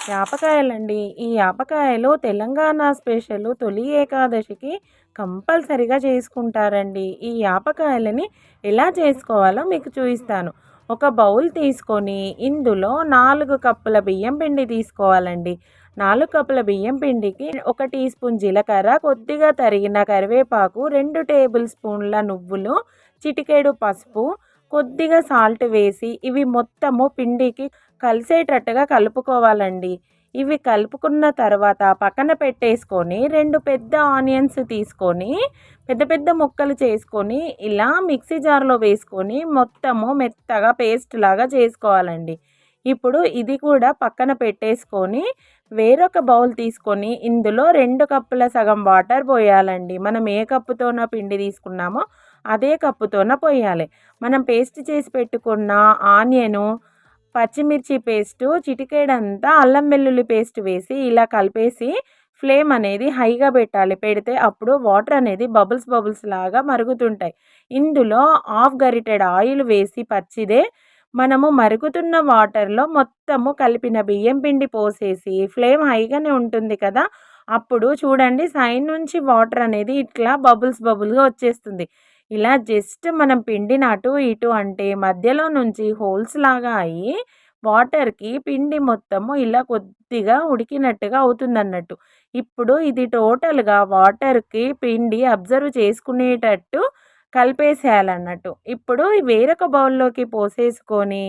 యాపకాయలండి. ఈ యాపకాయలు తెలంగాణ స్పెషలు తొలి ఏకాదశికి కంపల్సరీగా చేసుకుంటారండి. ఈ యాపకాయలని ఎలా చేసుకోవాలో మీకు చూపిస్తాను. ఒక బౌల్ తీసుకొని ఇందులో 4 కప్పుల బియ్యం పిండి తీసుకోవాలండి. 4 కప్పుల బియ్యం పిండికి 1 టీ స్పూన్ జీలకర్ర, కొద్దిగా తరిగిన కరివేపాకు, 2 టేబుల్ స్పూన్ల నువ్వులు, చిటికెడు పసుపు, కొద్దిగా సాల్ట్ వేసి ఇవి మొత్తము పిండికి కలిసేటట్టుగా కలుపుకోవాలండి. ఇవి కలుపుకున్న తర్వాత పక్కన పెట్టేసుకొని 2 పెద్ద ఆనియన్స్ తీసుకొని పెద్ద పెద్ద ముక్కలు చేసుకొని ఇలా మిక్సీ జార్‌లో వేసుకొని మొత్తము మెత్తగా పేస్ట్ లాగా చేసుకోవాలండి. ఇప్పుడు ఇది కూడా పక్కన పెట్టేసుకొని వేరొక బౌల్ తీసుకొని ఇందులో 2 కప్పుల సగం వాటర్ పోయాలండి. మనం ఏ కప్పుతోన పిండి తీసుకున్నామో అదే కప్పుతోన పోయాలి. మనం పేస్ట్ చేసి పెట్టుకున్న ఆనియను, పచ్చిమిర్చి పేస్టు, చిటికెడంతా అల్లం వెల్లుల్లి పేస్ట్ వేసి ఇలా కలిపేసి ఫ్లేమ్ అనేది హైగా పెట్టాలి. పెడితే అప్పుడు వాటర్ అనేది బబుల్స్ బబుల్స్ లాగా మరుగుతుంటాయి. ఇందులో హాఫ్ గరిటెడ్ ఆయిల్ వేసి పచ్చిదే మనము మరుగుతున్న వాటర్‌లో మొత్తము కలిపిన బియ్యం పిండి పోసేసి ఫ్లేమ్ హైగానే ఉంటుంది కదా! అప్పుడు చూడండి సైడ్ నుంచి వాటర్ అనేది ఇట్లా బబుల్స్ బబుల్‌గా వచ్చేస్తుంది. ఇలా జస్ట్ మనం పిండిని అటు ఇటు అంటే మధ్యలో నుంచి హోల్స్ లాగా అయ్యి వాటర్‌కి పిండి మొత్తము ఇలా కొద్దిగా ఉడికినట్టుగా అవుతుందన్నట్టు. ఇప్పుడు ఇది టోటల్‌గా వాటర్‌కి పిండి అబ్జర్వ్ చేసుకునేటట్టు కలిపేసేయాలన్నట్టు. ఇప్పుడు వేరొక బౌల్‌లోకి పోసేసుకొని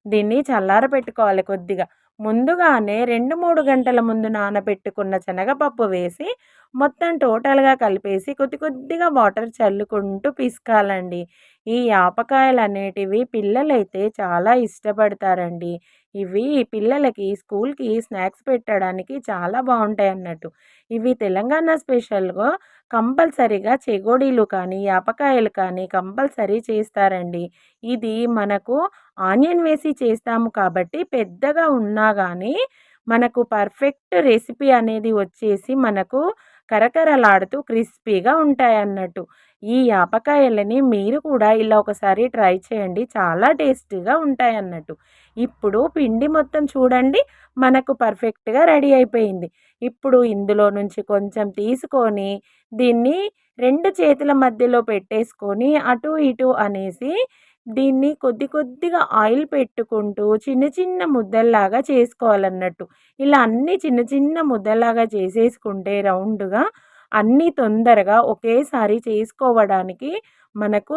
దీన్ని చల్లారపెట్టుకోవాలి కొద్దిగా. ముందుగానే 2, 3 గంటల ముందు నానబెట్టుకున్న శనగపప్పు వేసి మొత్తం టోటల్‌గా కలిపేసి కొద్ది కొద్దిగా వాటర్ చల్లుకుంటూ పిసకాలండి. ఈ ఆపకాయలనేటివి పిల్లలైతే చాలా ఇష్టపడతారండి. ఇవి పిల్లలకి స్కూల్‌కి స్నాక్స్ పెట్టడానికి చాలా బావుంటాయన్నట్టు. ఇవి తెలంగాణ స్పెషల్‌గా కంపల్సరీగా చెగోడీలు కానీ, యాపకాయలు కానీ కంపల్సరీ చేస్తారండి. ఇది మనకు ఆనియన్ వేసి చేస్తాము కాబట్టి పెద్దగా ఉన్నా గానీ మనకు పర్ఫెక్ట్ రెసిపీ అనేది వచ్చేసి మనకు కరకరలాడుతూ క్రిస్పీగా ఉంటాయన్నట్టు. ఈ యాపకాయలని మీరు కూడా ఇలా ఒకసారి ట్రై చేయండి. చాలా టేస్టీగా ఉంటాయన్నట్టు. ఇప్పుడు పిండి మొత్తం చూడండి మనకు పర్ఫెక్ట్‌గా రెడీ అయిపోయింది. ఇప్పుడు ఇందులో నుంచి కొంచెం తీసుకొని దీన్ని 2 చేతుల మధ్యలో పెట్టేసుకొని అటు ఇటు అనేసి దీన్ని కొద్ది కొద్దిగా ఆయిల్ పెట్టుకుంటూ చిన్న చిన్న ముద్దల్లాగా చేసుకోవాలన్నట్టు. ఇలా అన్నీ చిన్న చిన్న ముద్దలాగా చేసేసుకుంటే రౌండ్‌గా అన్నీ తొందరగా ఒకేసారి చేసుకోవడానికి మనకు